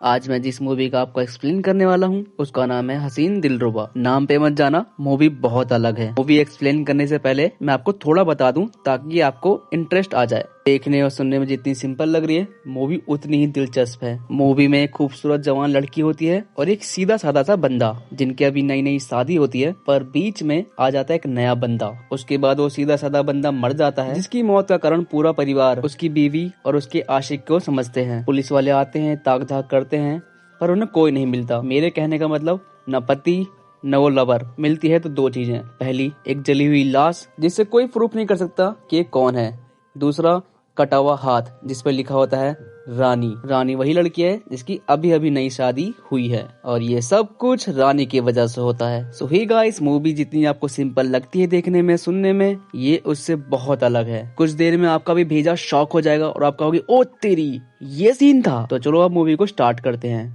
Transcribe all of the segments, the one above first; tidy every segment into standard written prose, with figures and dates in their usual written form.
आज मैं जिस मूवी का आपको एक्सप्लेन करने वाला हूँ उसका नाम है हसीन दिलरुबा। नाम पे मत जाना, मूवी बहुत अलग है। मूवी एक्सप्लेन करने से पहले मैं आपको थोड़ा बता दूं ताकि आपको इंटरेस्ट आ जाए। देखने और सुनने में जितनी सिंपल लग रही है, मूवी उतनी ही दिलचस्प है। मूवी में एक खूबसूरत जवान लड़की होती है और एक सीधा साधा सा बंदा, जिनकी अभी नई नई शादी होती है, पर बीच में आ जाता है एक नया बंदा। उसके बाद वो सीधा साधा बंदा मर जाता है, जिसकी मौत का कारण पूरा परिवार, उसकी बीवी और उसके आशिक को समझते हैं। पुलिस वाले आते हैं, ताक झाक करते हैं, पर उन्हें कोई नहीं मिलता। मेरे कहने का मतलब, न पति न वो लवर। मिलती है तो दो चीजें। पहली, एक जली हुई लाश जिससे कोई प्रूफ नहीं कर सकता कि ये कौन है। दूसरा, कटा हुआ हाथ जिस पर लिखा होता है रानी। रानी वही लड़की है जिसकी अभी अभी नई शादी हुई है, और ये सब कुछ रानी की वजह से होता है। सो ही गाइस, मूवी जितनी आपको सिंपल लगती है देखने में सुनने में, ये उससे बहुत अलग है। कुछ देर में आपका भी भेजा शॉक हो जाएगा और आप कहोगे ओ तेरी, ये सीन था। तो चलो अब मूवी को स्टार्ट करते हैं।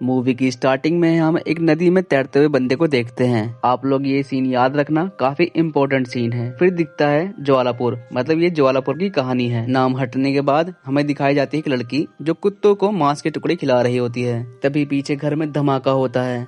मूवी की स्टार्टिंग में हम एक नदी में तैरते हुए बंदे को देखते हैं। आप लोग ये सीन याद रखना, काफी इम्पोर्टेंट सीन है। फिर दिखता है ज्वालापुर, मतलब ये ज्वालापुर की कहानी है। नाम हटने के बाद हमें दिखाई जाती है एक लड़की जो कुत्तों को मांस के टुकड़े खिला रही होती है। तभी पीछे घर में धमाका होता है।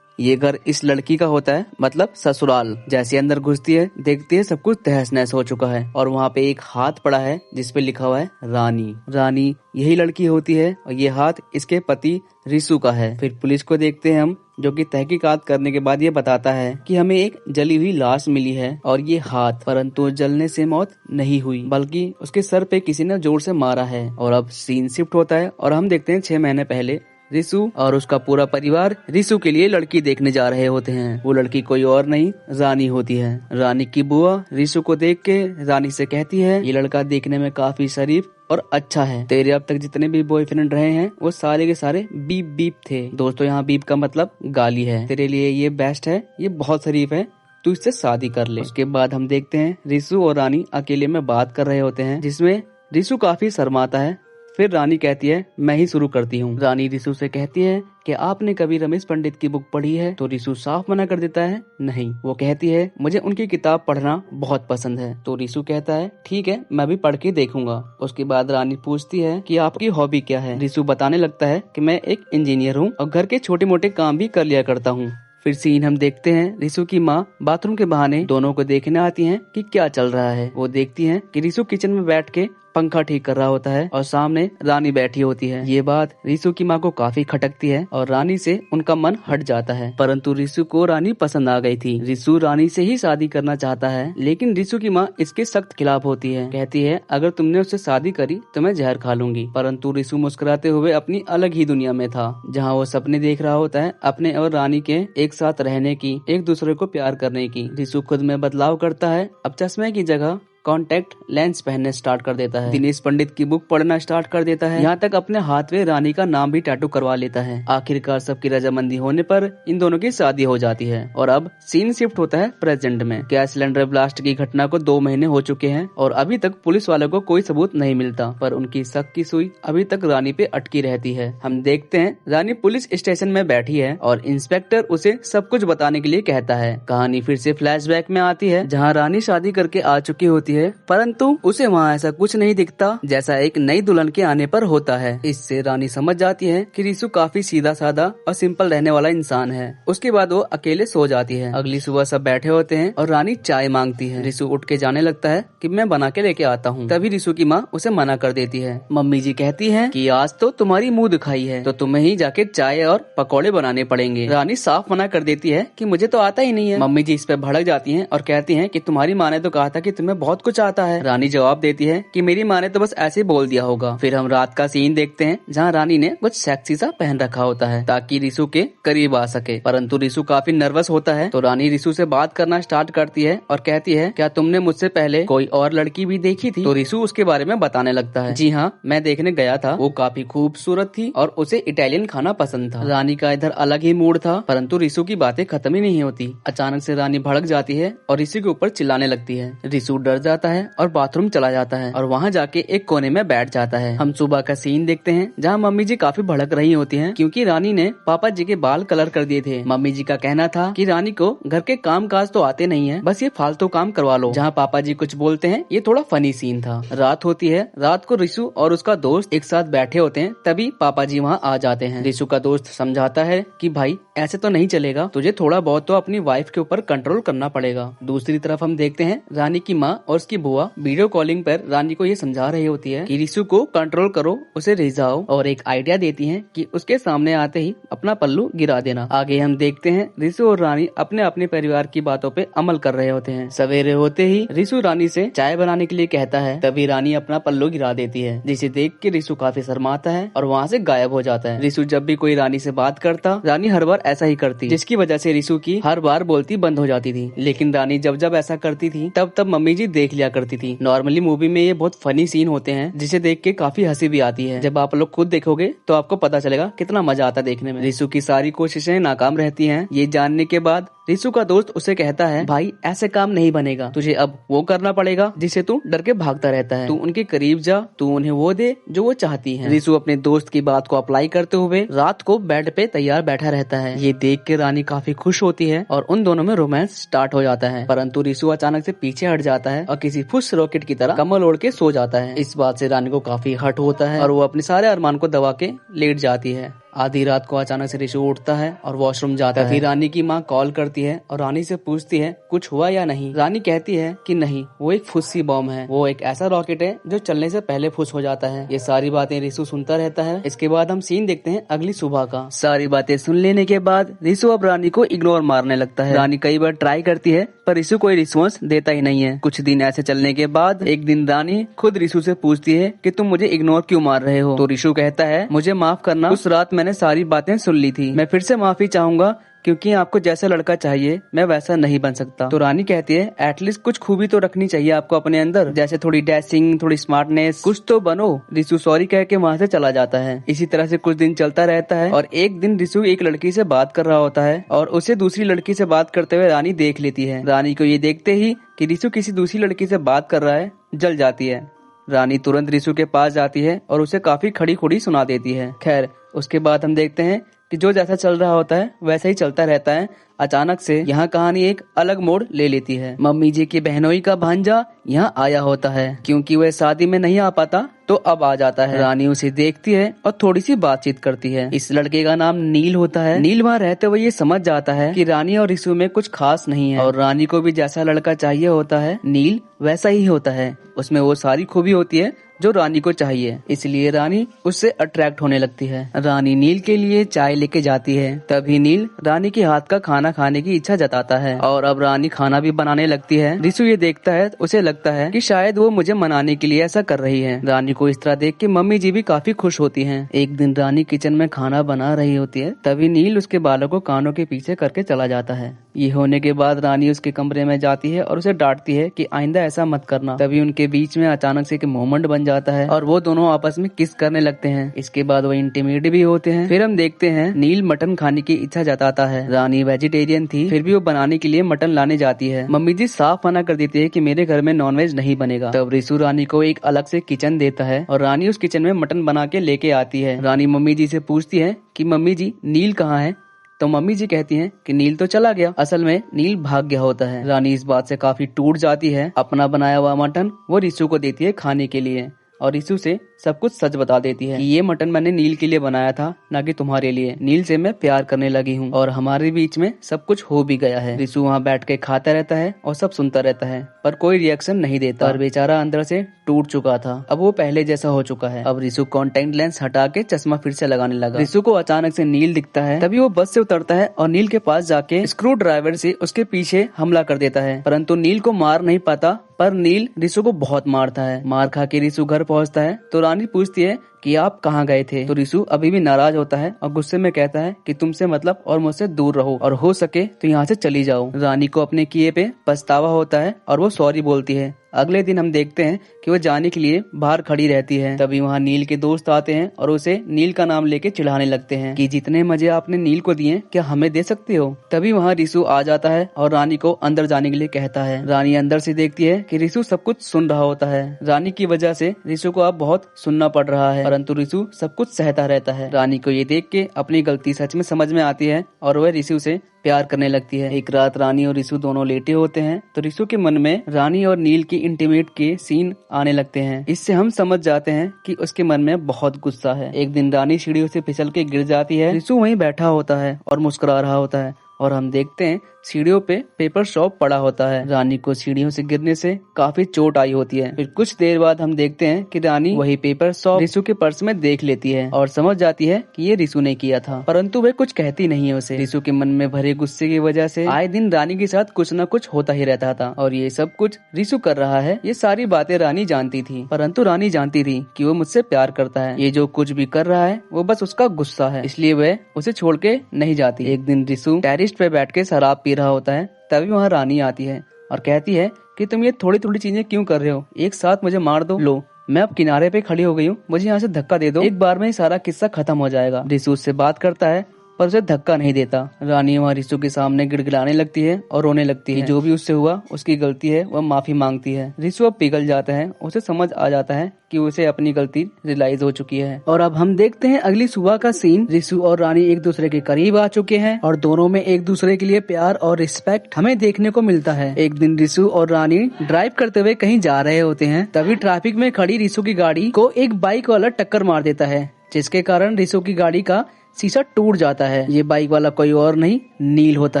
ये घर इस लड़की का होता है, मतलब ससुराल। जैसे अंदर घुसती है, देखती है सब कुछ तहस नहस हो चुका है, और वहाँ पे एक हाथ पड़ा है जिसपे लिखा हुआ है रानी। रानी यही लड़की होती है, और ये हाथ इसके पति रिसु का है। फिर पुलिस को देखते हैं हम, जो कि तहकीकात करने के बाद ये बताता है कि हमें एक जली हुई लाश मिली है और ये हाथ, परंतु जलने से मौत नहीं हुई, बल्कि उसके सर पे किसी ने जोर से मारा है। और अब सीन शिफ्ट होता है और हम देखते हैं 6 महीने पहले रिसु और उसका पूरा परिवार रिसु के लिए लड़की देखने जा रहे होते हैं। वो लड़की कोई और नहीं, रानी होती है। रानी की बुआ रिसु को देख के रानी से कहती है, ये लड़का देखने में काफी शरीफ और अच्छा है। तेरे अब तक जितने भी बॉयफ्रेंड रहे हैं वो सारे के सारे बीप बीप थे। दोस्तों, यहाँ बीप का मतलब गाली है। तेरे लिए ये बेस्ट है, ये बहुत शरीफ है, तू इससे शादी कर ले। उसके बाद हम देखते हैं रिसु और रानी अकेले में बात कर रहे होते हैं, जिसमें रिसु काफी शर्माता है। फिर रानी कहती है, मैं ही शुरू करती हूँ। रानी रिसु से कहती है कि आपने कभी रमेश पंडित की बुक पढ़ी है? तो रिसु साफ मना कर देता है, नहीं। वो कहती है, मुझे उनकी किताब पढ़ना बहुत पसंद है। तो रिसु कहता है, ठीक है, मैं भी पढ़ के देखूंगा। उसके बाद रानी पूछती है कि आपकी हॉबी क्या है? रिसु बताने लगता है कि मैं एक इंजीनियर हूँ और घर के छोटे मोटे काम भी कर लिया करता हूँ। फिर सीन हम देखते हैं, रिसु की माँ बाथरूम के बहाने दोनों को देखने आती हैं कि क्या चल रहा है। वो देखती हैं कि रिसु किचन में बैठ के पंखा ठीक कर रहा होता है और सामने रानी बैठी होती है। ये बात रिसु की माँ को काफी खटकती है और रानी से उनका मन हट जाता है। परंतु रिसु को रानी पसंद आ गई थी। रिसु रानी से ही शादी करना चाहता है, लेकिन रिसु की माँ इसके सख्त खिलाफ होती है। कहती है, अगर तुमने उससे शादी करी तो मैं जहर खा लूंगी। परंतु रिसु मुस्कुराते हुए अपनी अलग ही दुनिया में था, जहाँ वो सपने देख रहा होता है अपने और रानी के एक साथ रहने की, एक दूसरे को प्यार करने की। रिसु खुद में बदलाव करता है। अब चश्मे की जगह कॉन्टेक्ट लेंस पहनने स्टार्ट कर देता है। दिनेश पंडित की बुक पढ़ना स्टार्ट कर देता है। यहाँ तक अपने हाथ में रानी का नाम भी टैटू करवा लेता है। आखिरकार सबकी रजामंदी होने पर इन दोनों की शादी हो जाती है। और अब सीन शिफ्ट होता है प्रेजेंट में। गैस सिलेंडर ब्लास्ट की घटना को 2 महीने हो चुके हैं और अभी तक पुलिस वालों को कोई सबूत नहीं मिलता, पर उनकी शक की सुई अभी तक रानी पे अटकी रहती है। हम देखते हैं रानी पुलिस स्टेशन में बैठी है और इंस्पेक्टर उसे सब कुछ बताने के लिए कहता है। कहानी फिर से फ्लैशबैक में आती है, जहाँ रानी शादी करके आ चुकी होती है, परंतु उसे वहाँ ऐसा कुछ नहीं दिखता जैसा एक नई दुल्हन के आने पर होता है। इससे रानी समझ जाती है कि रिसु काफी सीधा साधा और सिंपल रहने वाला इंसान है। उसके बाद वो अकेले सो जाती है। अगली सुबह सब बैठे होते हैं और रानी चाय मांगती है। रिसु उठ के जाने लगता है कि मैं बना के लेके आता हूँ। तभी रिसु की माँ उसे मना कर देती है। मम्मी जी कहती है कि आज तो तुम्हारी मुँह दिखाई है, तो तुम्हें ही जाके चाय और पकौड़े बनाने पड़ेंगे। रानी साफ मना कर देती है कि मुझे तो आता ही नहीं है। मम्मी जी इस पे भड़क जाती है और कहती है कि तुम्हारी माँ ने तो कहा था कि तुम्हें बहुत कुछ आता है। रानी जवाब देती है कि मेरी माँ ने तो बस ऐसे बोल दिया होगा। फिर हम रात का सीन देखते हैं, जहाँ रानी ने कुछ सेक्सी सा पहन रखा होता है ताकि रिसु के करीब आ सके, परंतु रिसु काफी नर्वस होता है। तो रानी रिसु से बात करना स्टार्ट करती है और कहती है, क्या तुमने मुझसे पहले कोई और लड़की भी देखी थी? तो रिसु उसके बारे में बताने लगता है, जी हाँ, मैं देखने गया था, वो काफी खूबसूरत थी और उसे इटालियन खाना पसंद था। रानी का इधर अलग ही मूड था, परंतु रिसु की बातें खत्म ही नहीं होती। अचानक से रानी भड़क जाती है और रिसु के ऊपर चिल्लाने लगती है। रिसु डर जाता है और बाथरूम चला जाता है और वहाँ जाके एक कोने में बैठ जाता है। हम सुबह का सीन देखते हैं जहाँ मम्मी जी काफी भड़क रही होती हैं क्योंकि रानी ने पापा जी के बाल कलर कर दिए थे। मम्मी जी का कहना था कि रानी को घर के काम काज तो आते नहीं है, बस ये फालतू काम करवा लो। जहाँ पापा जी कुछ बोलते हैं। ये थोड़ा फनी सीन था। रात होती है। रात को रिशु और उसका दोस्त एक साथ बैठे होते हैं, तभी पापा जी वहाँ आ जाते हैं। रिशु का दोस्त समझाता है कि भाई ऐसे तो नहीं चलेगा, तुझे थोड़ा बहुत तो अपनी वाइफ के ऊपर कंट्रोल करना पड़ेगा। दूसरी तरफ हम देखते हैं रानी की माँ और उसकी बुआ वीडियो कॉलिंग पर रानी को ये समझा रही होती है कि रिशु को कंट्रोल करो, उसे रिझाओ और एक आइडिया देती हैं कि उसके सामने आते ही अपना पल्लू गिरा देना। आगे हम देखते हैं रिशु और रानी अपने अपने परिवार की बातों पे अमल कर रहे होते हैं। सवेरे होते ही रिशु रानी से चाय बनाने के लिए कहता है, तभी रानी अपना पल्लू गिरा देती है, जिसे देख के रिशु काफी शर्माता है और वहाँ से गायब हो जाता है। रिशु जब भी कोई रानी से बात करता, रानी हर बार ऐसा ही करती, जिसकी वजह से रिशु की हर बार बोलती बंद हो जाती थी। लेकिन रानी जब जब ऐसा करती थी तब तब मम्मी जी देख लिया करती थी। नॉर्मली मूवी में ये बहुत फनी सीन होते हैं जिसे देख के काफी हंसी भी आती है। जब आप लोग खुद देखोगे तो आपको पता चलेगा कितना मजा आता है देखने में। रिशु की सारी कोशिशें नाकाम रहती हैं। ये जानने के बाद रिशु का दोस्त उसे कहता है, भाई ऐसे काम नहीं बनेगा, तुझे अब वो करना पड़ेगा जिसे तू डर के भागता रहता है। तू उनके करीब जा, तू उन्हें वो दे जो वो चाहती है। रिशु अपने दोस्त की बात को अप्लाई करते हुए रात को बेड पे तैयार बैठा रहता है। ये देख के रानी काफी खुश होती है और उन दोनों में रोमांस स्टार्ट हो जाता है। परंतु रिशु अचानक से पीछे हट जाता है और किसी फुस रॉकेट की तरह कमल ओढ़ के सो जाता है। इस बात से रानी को काफी हर्ट होता है और वो अपने सारे अरमान को दबा के लेट जाती है। आधी रात को अचानक से रिशु उठता है और वॉशरूम जाता है। फिर रानी की माँ कॉल करती है और रानी से पूछती है कुछ हुआ या नहीं। रानी कहती है कि नहीं, वो एक फुस्सी बॉम्ब है, वो एक ऐसा रॉकेट है जो चलने से पहले फुस हो जाता है। ये सारी बातें रिशु सुनता रहता है। इसके बाद हम सीन देखते हैं अगली सुबह का। सारी बातें सुन लेने के बाद रिशु अब रानी को इग्नोर मारने लगता है। रानी कई बार ट्राई करती है पर रिशु कोई रिस्पॉन्स देता ही नहीं है। कुछ दिन ऐसे चलने के बाद एक दिन रानी खुद रिशु से पूछती है कि तुम मुझे इग्नोर क्यों मार रहे हो। तो रिशु कहता है, मुझे माफ करना, उस रात मैंने सारी बातें सुन ली थी, मैं फिर से माफी चाहूंगा क्योंकि आपको जैसा लड़का चाहिए मैं वैसा नहीं बन सकता। तो रानी कहती है, एटलीस्ट कुछ खूबी तो रखनी चाहिए आपको अपने अंदर, जैसे थोड़ी डैशिंग, थोड़ी स्मार्टनेस, कुछ तो बनो। रिशु सॉरी कह के वहाँ से चला जाता है। इसी तरह से कुछ दिन चलता रहता है और एक दिन रिशु एक लड़की से बात कर रहा होता है और उसे दूसरी लड़की से बात करते हुए रानी देख लेती है। रानी को ये देखते ही कि रिशु किसी दूसरी लड़की से बात कर रहा है, जल जाती है। रानी तुरंत रिशु के पास जाती है और उसे काफी खड़ी खुड़ी सुना देती है। खैर उसके बाद हम देखते हैं कि जो जैसा चल रहा होता है वैसा ही चलता रहता है। अचानक से यहाँ कहानी एक अलग मोड़ ले लेती है। मम्मी जी की बहनोई का भांजा यहाँ आया होता है। क्योंकि वह शादी में नहीं आ पाता तो अब आ जाता है। रानी उसे देखती है और थोड़ी सी बातचीत करती है। इस लड़के का नाम नील होता है। नील वहाँ रहते हुए ये समझ जाता है कि रानी और रिशु में कुछ खास नहीं है और रानी को भी जैसा लड़का चाहिए होता है नील वैसा ही होता है। उसमें वो सारी खूबी होती है जो रानी को चाहिए, इसलिए रानी उससे अट्रैक्ट होने लगती है। रानी नील के लिए चाय लेके जाती है। तभी नील रानी के हाथ का खाना खाने की इच्छा जताता है और अब रानी खाना भी बनाने लगती है। रिशु ये देखता है, उसे लगता है कि शायद वो मुझे मनाने के लिए ऐसा कर रही है। रानी को इस तरह देख के मम्मी जी भी काफी खुश होती हैं। एक दिन रानी किचन में खाना बना रही होती है, तभी नील उसके बालों को कानों के पीछे करके चला जाता है। ये होने के बाद रानी उसके कमरे में जाती है और उसे डांटती है कि आइंदा ऐसा मत करना। तभी उनके बीच में अचानक से एक मोमेंट बन जाता है और वो दोनों आपस में किस करने लगते हैं। इसके बाद वो इंटीमेट भी होते हैं। फिर हम देखते हैं नील मटन खाने की इच्छा जताता है। रानी वेजिटेरियन थी, फिर भी वो बनाने के लिए मटन लाने जाती है। मम्मी जी साफ मना कर देती है कि मेरे घर में नॉनवेज नहीं बनेगा। तब रिशु रानी को एक अलग से किचन देता है और रानी उस किचन में मटन बना के लेके आती है। रानी मम्मी जी से पूछती है कि मम्मी जी नील कहाँ है। तो मम्मी जी कहती हैं कि नील तो चला गया। असल में नील भाग गया होता है। रानी इस बात से काफी टूट जाती है। अपना बनाया हुआ मटन वो रिशु को देती है खाने के लिए और रिशु से सब कुछ सच बता देती है कि ये मटन मैंने नील के लिए बनाया था, ना कि तुम्हारे लिए। नील से मैं प्यार करने लगी हूँ और हमारे बीच में सब कुछ हो भी गया है। रिशु वहाँ बैठ के खाता रहता है और सब सुनता रहता है पर कोई रिएक्शन नहीं देता और बेचारा अंदर से टूट चुका था। अब वो पहले जैसा हो चुका है। अब रिशु कॉन्टेक्ट लेंस हटा के चश्मा फिर से लगाने लगा। रिशु को अचानक से नील दिखता है। तभी वो बस से उतरता है और नील के पास जाके स्क्रू ड्राइवर से उसके पीछे हमला कर देता है, परंतु नील को मार नहीं पाता। पर नील रिशु को बहुत मारता है। मार खा के रिशु घर पहुंचता है तो रानी पूछती है कि आप कहाँ गए थे। तो रिसु अभी भी नाराज होता है और गुस्से में कहता है कि तुमसे मतलब और मुझसे दूर रहो और हो सके तो यहाँ से चली जाओ। रानी को अपने किए पे पछतावा होता है और वो सॉरी बोलती है। अगले दिन हम देखते हैं कि वो जाने के लिए बाहर खड़ी रहती है। तभी वहाँ नील के दोस्त आते हैं और उसे नील का नाम लेके चिढ़ाने लगते हैं कि जितने मजे आपने नील को दिए क्या हमें दे सकते हो। तभी वहाँ रिसु आ जाता है और रानी को अंदर जाने के लिए कहता है। रानी अंदर से देखती है कि रिसु सब कुछ सुन रहा होता है। रानी की वजह से रिसु को अब बहुत सुनना पड़ रहा है, परंतु रिसु सब कुछ सहता रहता है। रानी को ये देख के अपनी गलती सच में समझ में आती है और वह रिसु से प्यार करने लगती है। एक रात रानी और रिसु दोनों लेटे होते हैं तो रिसु के मन में रानी और नील की इंटीमेट के सीन आने लगते हैं। इससे हम समझ जाते हैं कि उसके मन में बहुत गुस्सा है। एक दिन रानी सीढ़ियों से फिसल के गिर जाती है। रिसु वहीं बैठा होता है और मुस्कुरा रहा होता है और हम देखते हैं सीढ़ियों पे पेपर शॉप पड़ा होता है। रानी को सीढ़ियों से गिरने से काफी चोट आई होती है। फिर कुछ देर बाद हम देखते हैं कि रानी वही पेपर शॉप रिसु के पर्स में देख लेती है और समझ जाती है कि ये रिसु ने किया था, परंतु वह कुछ कहती नहीं है उसे। रिसु के मन में भरे गुस्से की वजह से आए दिन रानी के साथ कुछ न कुछ होता ही रहता था और ये सब कुछ रिसु कर रहा है। ये सारी बातें रानी जानती थी, परंतु रानी जानती थी कि वो मुझसे प्यार करता है। ये जो कुछ भी कर रहा है वो बस उसका गुस्सा है, इसलिए वह उसे छोड़ के नहीं जाती। एक दिन रिसु टेरेस पे बैठ के शराब पी रहा होता है। तभी वहाँ रानी आती है और कहती है कि तुम ये थोड़ी थोड़ी चीजें क्यों कर रहे हो, एक साथ मुझे मार दो। लो, मैं अब किनारे पे खड़ी हो गई हूँ, मुझे यहाँ से धक्का दे दो, एक बार में ही सारा किस्सा खत्म हो जाएगा। रिसु उससे बात करता है पर उसे धक्का नहीं देता। रानी वहाँ रिसु के सामने गिड़गिड़ाने लगती है और रोने लगती है। जो भी उससे हुआ उसकी गलती है, वह माफी मांगती है। रिसु अब पिघल जाता है, उसे समझ आ जाता है कि उसे अपनी गलती रियलाइज हो चुकी है। और अब हम देखते हैं अगली सुबह का सीन। रिसु और रानी एक दूसरे के करीब आ चुके हैं और दोनों में एक दूसरे के लिए प्यार और रिस्पेक्ट हमें देखने को मिलता है। एक दिन रिसु और रानी ड्राइव करते हुए कहीं जा रहे होते हैं। तभी ट्रैफिक में खड़ी रिसु की गाड़ी को एक बाइक वाला टक्कर मार देता है, जिसके कारण रिसु की गाड़ी का शीशा टूट जाता है। ये बाइक वाला कोई और नहीं नील होता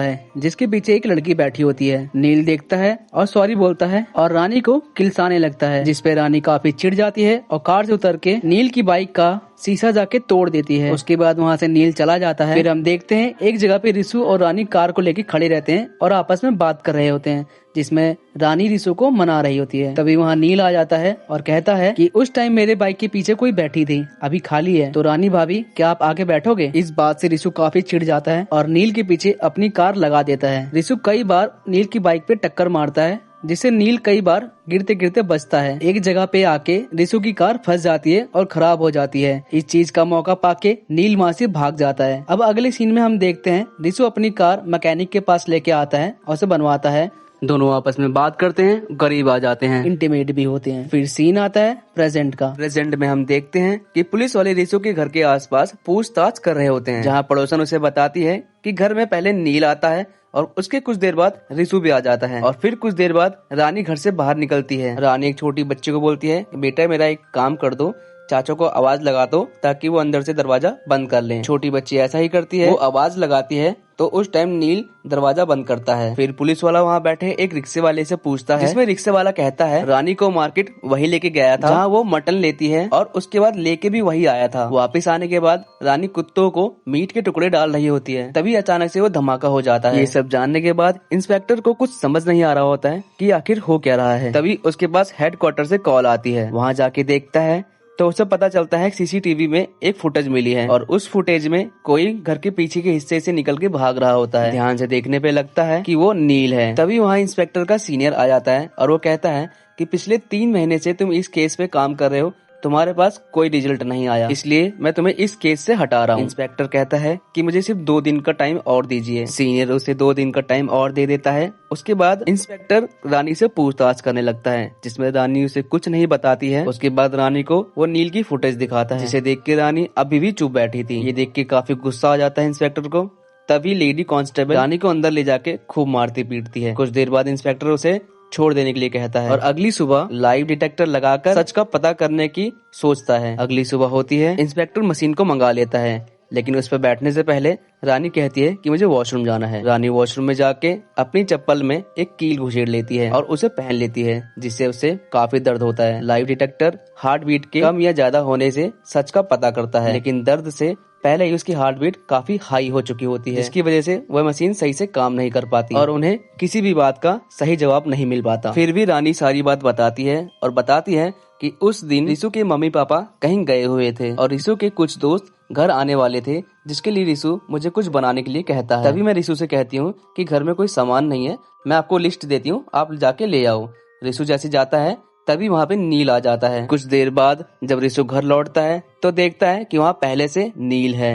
है, जिसके पीछे एक लड़की बैठी होती है। नील देखता है और सॉरी बोलता है और रानी को किलसाने लगता है, जिसपे रानी काफी चिढ़ जाती है और कार से उतर के नील की बाइक का शीशा जाके तोड़ देती है। उसके बाद वहाँ से नील चला जाता है। फिर हम देखते हैं एक जगह पे रिसु और रानी कार को लेके खड़े रहते हैं और आपस में बात कर रहे होते हैं, जिसमें रानी रिसु को मना रही होती है। तभी वहाँ नील आ जाता है और कहता है कि उस टाइम मेरे बाइक के पीछे कोई बैठी थी, अभी खाली है, तो रानी भाभी क्या आप आगे बैठोगे। इस बात से रिसु काफी चिढ़ जाता है और नील के पीछे अपनी कार लगा देता है। रिसु कई बार नील की बाइक पे टक्कर मारता है, जिससे नील कई बार गिरते गिरते बचता है। एक जगह पे आके रिसु की कार फंस जाती है और खराब हो जाती है। इस चीज का मौका पाके नील वहाँ से भाग जाता है। अब अगले सीन में हम देखते हैं रिसु अपनी कार मैकेनिक के पास लेके आता है और उसे बनवाता है। दोनों आपस में बात करते हैं, करीब आ जाते हैं, इंटीमेट भी होते हैं। फिर सीन आता है प्रेजेंट का। प्रेजेंट में हम देखते हैं कि पुलिस वाले रिसु के घर के आसपास पूछताछ कर रहे होते हैं, जहाँ पड़ोसन उसे बताती है कि घर में पहले नील आता है और उसके कुछ देर बाद रिसु भी आ जाता है और फिर कुछ देर बाद रानी घर से बाहर निकलती है। रानी एक छोटी बच्ची को बोलती है, बेटा मेरा एक काम कर दो, चाचा को आवाज लगा दो ताकि वो अंदर से दरवाजा बंद कर लें। छोटी बच्ची ऐसा ही करती है, वो आवाज लगाती है तो उस टाइम नील दरवाजा बंद करता है। फिर पुलिस वाला वहाँ बैठे एक रिक्शे वाले से पूछता है, जिसमें रिक्शे वाला कहता है रानी को मार्केट वही लेके गया था जहाँ वो मटन लेती है और उसके बाद लेके भी वही आया था। वापस आने के बाद रानी कुत्तों को मीट के टुकड़े डाल रही होती है। तभी अचानक से वो धमाका हो जाता है। ये सब जानने के बाद इंस्पेक्टर को कुछ समझ नहीं आ रहा होता है कि आखिर हो क्या रहा है। तभी उसके पास हेडक्वार्टर से कॉल आती है। वहाँ जाके देखता है तो उसे पता चलता है सीसीटीवी में एक फुटेज मिली है और उस फुटेज में कोई घर के पीछे के हिस्से से निकल के भाग रहा होता है। ध्यान से देखने पे लगता है कि वो नील है। तभी वहाँ इंस्पेक्टर का सीनियर आ जाता है और वो कहता है कि पिछले 3 महीने से तुम इस केस पे काम कर रहे हो, तुम्हारे पास कोई रिजल्ट नहीं आया, इसलिए मैं तुम्हें इस केस से हटा रहा हूँ। इंस्पेक्टर कहता है कि मुझे सिर्फ 2 दिन का टाइम और दीजिए। सीनियर उसे 2 दिन का टाइम और दे देता है। उसके बाद इंस्पेक्टर रानी से पूछताछ करने लगता है, जिसमें रानी उसे कुछ नहीं बताती है। उसके बाद रानी को वो नील की फुटेज दिखाता है, जिसे देख के रानी अभी भी चुप बैठी थी। ये देख के काफी गुस्सा आ जाता है इंस्पेक्टर को। तभी लेडी कांस्टेबल रानी को अंदर ले जाके खूब मारती पीटती है। कुछ देर बाद इंस्पेक्टर उसे छोड़ देने के लिए कहता है और अगली सुबह लाइव डिटेक्टर लगाकर सच का पता करने की सोचता है। अगली सुबह होती है, इंस्पेक्टर मशीन को मंगा लेता है, लेकिन उस पर बैठने से पहले रानी कहती है कि मुझे वॉशरूम जाना है। रानी वॉशरूम में जाके अपनी चप्पल में एक कील घुसेड़ लेती है और उसे पहन लेती है, जिससे उसे काफी दर्द होता है। लाइव डिटेक्टर हार्ट बीट के कम या ज्यादा होने से सच का पता करता है, लेकिन दर्द से पहले ही उसकी हार्ट बीट काफी हाई हो चुकी होती है, जिसकी वजह से वह मशीन सही से काम नहीं कर पाती और उन्हें किसी भी बात का सही जवाब नहीं मिल पाता। फिर भी रानी सारी बात बताती है और बताती है कि उस दिन रिसु के मम्मी पापा कहीं गए हुए थे और रिसु के कुछ दोस्त घर आने वाले थे, जिसके लिए रिसु मुझे कुछ बनाने के लिए कहता है। तभी मैं रिसु से कहती हूँ कि घर में कोई सामान नहीं है, मैं आपको लिस्ट देती हूँ, आप जाके ले आओ। रिसु जैसे जाता है तभी वहाँ पे नील आ जाता है। कुछ देर बाद जब रिसु घर लौटता है तो देखता है कि वहाँ पहले से नील है।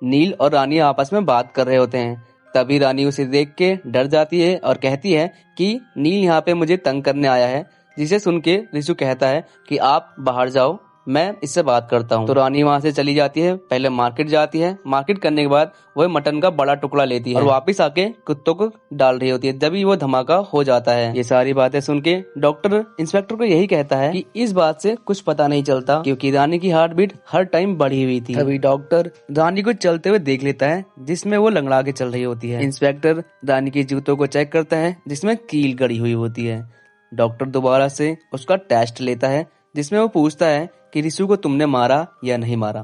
नील और रानी आपस में बात कर रहे होते हैं। तभी रानी उसे देख के डर जाती है और कहती है कि नील यहाँ पे मुझे तंग करने आया है, जिसे सुन के रिसु कहता है कि आप बाहर जाओ, मैं इससे बात करता हूँ। तो रानी वहाँ से चली जाती है, पहले मार्केट जाती है। मार्केट करने के बाद वह मटन का बड़ा टुकड़ा लेती है और वापस आके कुत्तों को डाल रही होती है, जब वो धमाका हो जाता है। ये सारी बातें सुन के डॉक्टर इंस्पेक्टर को यही कहता है कि इस बात से कुछ पता नहीं चलता, क्योंकि रानी की हार्ट बीट हर टाइम बढ़ी हुई थी। अभी डॉक्टर रानी को चलते हुए देख लेता है, जिसमें वो लंगड़ा के चल रही होती है। इंस्पेक्टर रानी के जूतों को चेक करता है, जिसमें कील गड़ी हुई होती है। डॉक्टर दोबारा से उसका टेस्ट लेता है, जिसमें वो पूछता है कि रिसु को तुमने मारा या नहीं मारा।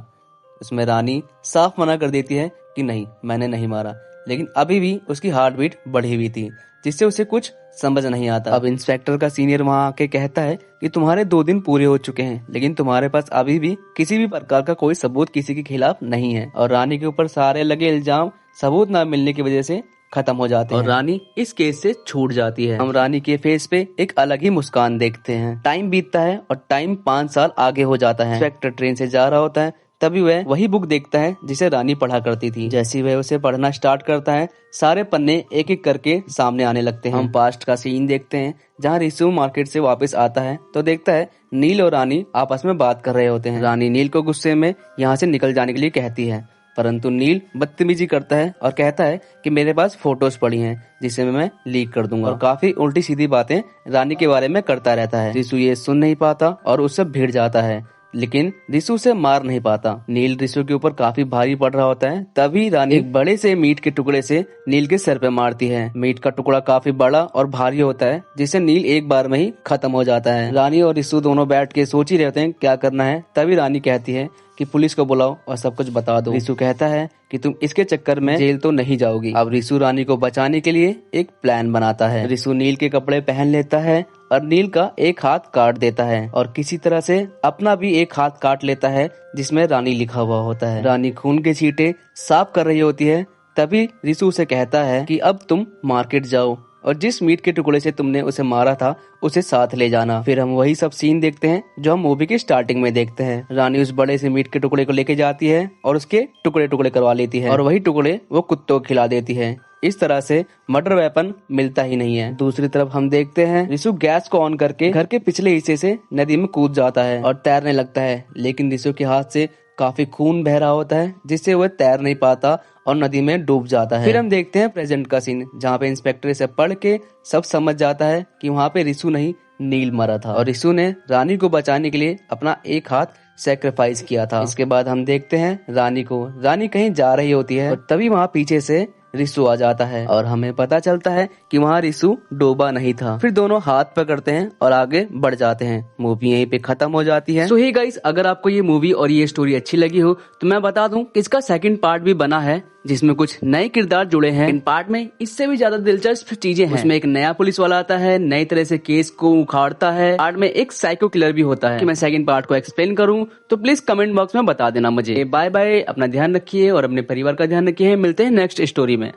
उसमें रानी साफ मना कर देती है कि नहीं, मैंने नहीं मारा, लेकिन अभी भी उसकी हार्ट बीट बढ़ी हुई थी, जिससे उसे कुछ समझ नहीं आता। अब इंस्पेक्टर का सीनियर वहाँ आके कहता है कि तुम्हारे 2 दिन पूरे हो चुके हैं, लेकिन तुम्हारे पास अभी भी किसी भी प्रकार का कोई सबूत किसी के खिलाफ नहीं है और रानी के ऊपर सारे लगे इल्जाम सबूत न मिलने की वजह से खत्म हो जाते हैं और रानी इस केस से छूट जाती है। हम रानी के फेस पे एक अलग ही मुस्कान देखते हैं। टाइम बीतता है और टाइम 5 साल आगे हो जाता है। इंस्पेक्टर ट्रेन से जा रहा होता है, तभी वह वही बुक देखता है जिसे रानी पढ़ा करती थी। जैसे वह उसे पढ़ना स्टार्ट करता है, सारे पन्ने एक एक करके सामने आने लगते हैं। हम पास्ट का सीन देखते हैं, जहाँ रिसु मार्केट से वापस आता है तो देखता है नील और रानी आपस में बात कर रहे होते हैं। रानी नील को गुस्से में यहाँ से निकल जाने के लिए कहती है, परंतु नील बदतमीजी करता है और कहता है कि मेरे पास फोटोज पड़ी हैं, जिसे मैं लीक कर दूंगा और काफी उल्टी सीधी बातें रानी के बारे में करता रहता है। रिसु ये सुन नहीं पाता और उससे भिड़ जाता है, लेकिन रिसु से मार नहीं पाता। नील रिसु के ऊपर काफी भारी पड़ रहा होता है, तभी रानी एक बड़े से मीट के टुकड़े से नील के सर पे मारती है। मीट का टुकड़ा काफी बड़ा और भारी होता है, जिससे नील एक बार में ही खत्म हो जाता है। रानी और रिसु दोनों बैठ के सोच ही रहते हैं क्या करना है। तभी रानी कहती है कि पुलिस को बुलाओ और सब कुछ बता दो। रिसु कहता है कि तुम इसके चक्कर में जेल तो नहीं जाओगी। अब रिसु रानी को बचाने के लिए एक प्लान बनाता है। रिसु नील के कपड़े पहन लेता है और नील का एक हाथ काट देता है और किसी तरह से अपना भी एक हाथ काट लेता है, जिसमें रानी लिखा हुआ होता है। रानी खून के छींटे साफ कर रही होती है, तभी रिसु उसे कहता है कि अब तुम मार्केट जाओ और जिस मीट के टुकड़े से तुमने उसे मारा था उसे साथ ले जाना। फिर हम वही सब सीन देखते हैं जो हम मूवी के स्टार्टिंग में देखते हैं। रानी उस बड़े से मीट के टुकड़े को लेके जाती है और उसके टुकड़े टुकड़े करवा लेती है और वही टुकड़े वो कुत्तों को खिला देती है। इस तरह से मर्डर वेपन मिलता ही नहीं है। दूसरी तरफ हम देखते हैं रिसु गैस को ऑन करके घर के पिछले हिस्से से नदी में कूद जाता है और तैरने लगता है, लेकिन रिसु के हाथ से काफी खून बह रहा होता है, जिससे वह तैर नहीं पाता और नदी में डूब जाता है। फिर हम देखते हैं प्रेजेंट का सीन, जहाँ पे इंस्पेक्टर इसे पढ़ के सब समझ जाता है कि वहाँ पे रिसु नहीं नील मरा था और रिसु ने रानी को बचाने के लिए अपना एक हाथ सैक्रिफाइस किया था। इसके बाद हम देखते हैं रानी को। रानी कहीं जा रही होती है और तभी वहाँ पीछे से रिसु आ जाता है और हमें पता चलता है कि वहाँ रिसु डूबा नहीं था। फिर दोनों हाथ पकड़ते हैं और आगे बढ़ जाते हैं। मूवी यहीं पे खत्म हो जाती है। सो हे गाइस, अगर आपको ये मूवी और ये स्टोरी अच्छी लगी हो तो मैं बता दूं कि इसका सेकंड पार्ट भी बना है, जिसमें कुछ नए किरदार जुड़े हैं। इन पार्ट में इससे भी ज्यादा दिलचस्प चीजें हैं। उसमें एक नया पुलिस वाला आता है, नई तरह से केस को उखाड़ता है। पार्ट में एक साइको किलर भी होता है। कि मैं सेकंड पार्ट को एक्सप्लेन करूं तो प्लीज कमेंट बॉक्स में बता देना मुझे। बाय बाय, अपना ध्यान रखिए और अपने परिवार का ध्यान रखिए। मिलते हैं नेक्स्ट स्टोरी में।